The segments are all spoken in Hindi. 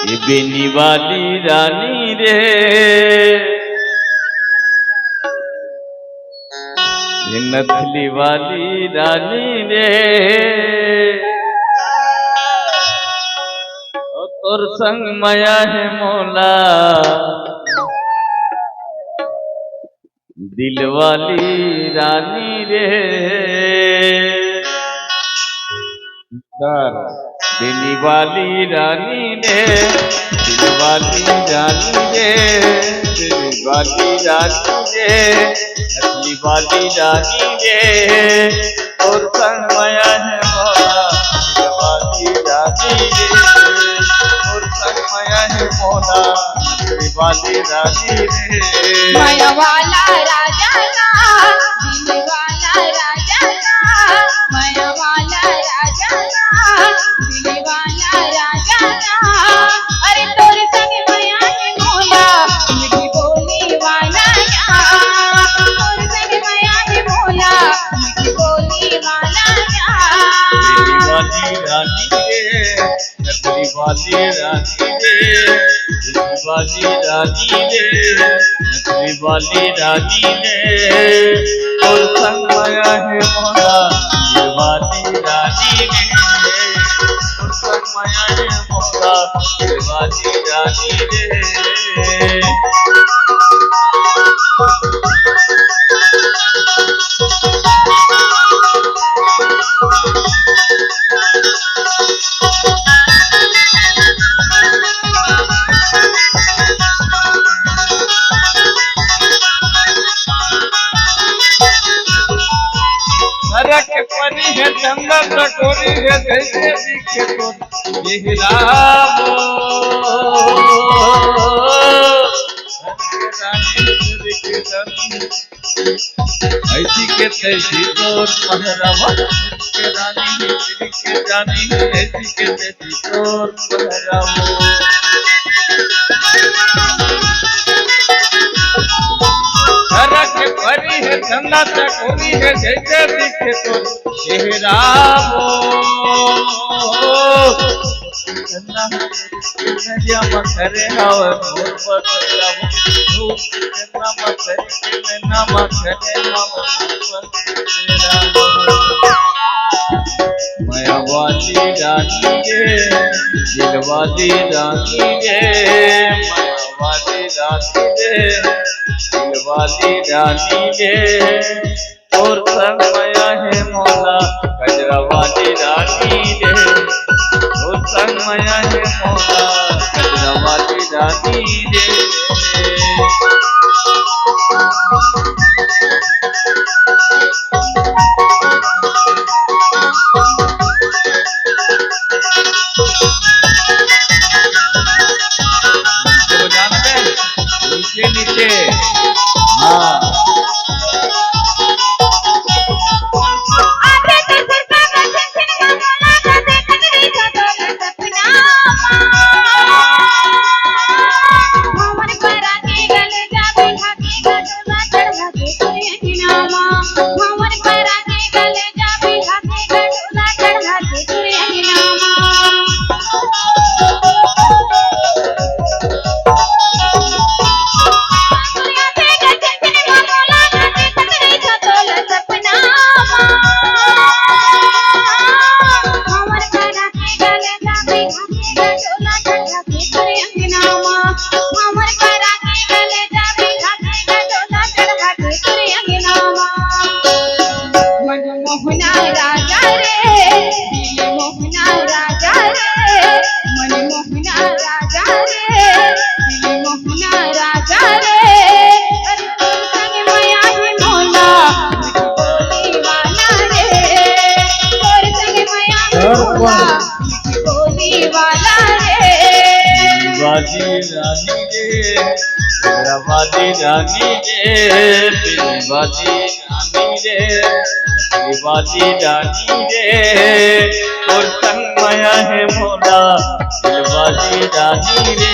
ये बेनी वाली रानी रे, ये नथली वाली रानी रे, तोर संग माया है मौला, दिल वाली रानी रे। बेनी वाली रानी रे, दिल वाली रानी रे, दिल वाली रानी रे, नथली वाली रानी रे, और संग माया है मौला, दिल वाली रानी रे, और संग माया है मौला, नथली वाली रानी रे। माया वाला राजा ना, दिल वाला राजा ना, माया वाला राजा ना, दिल वाला राजा ना, अरे तोर संग माया है मौला, मीठी बोली वाला ना, तोर संग माया है मौला, मीठी बोली वाला ना। दिल वाली रानी रे, नथली वाली रानी रे, दिल वाली रानी रे, नथली वाली रानी रे, और संग माया है मौला, दिल वाली रानी रे, और संग माया है मौला, दिल वाली रानी रे। नरक परी है जंगल कटोरी है, जैसे दिखे तो ये रामो, ऐसी के तैसी तोर पहरावा, के रानी के जानी, ऐसी के तैसी तोर पहरावा। नरक परी है जंगल कटोरी है, जैसे दिखे तो ये रामो, नदिया मखरे हवा मोर पतरावो, धूप मखरे में ना मखरे हवा मोर पतरावो। माया वाली रानी रे, दिल वाली रानी रे, माया वाली रानी रे, दिल वाली रानी रे, और संग माया है मौला, गजरा वाली रानी रे, और संग माया है मौला, गजरा वाली रानी रे। नीचे नीचे हाँ वाली रानी रे, मेरा वाली रानी रे, दिल वाली रानी रे, मेरी वाली रानी रे, और संग माया है मौला, दिल वाली रानी रे,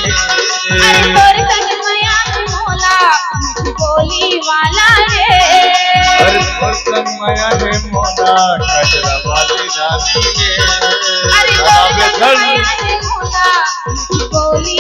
और संग माया है मौला, मीठी बोली वाला रे। अरे बर्तन माया है मोना कजरा वाली रानी रे। अरे जहाँ पे बर्तन माया है मोना मीठी बोली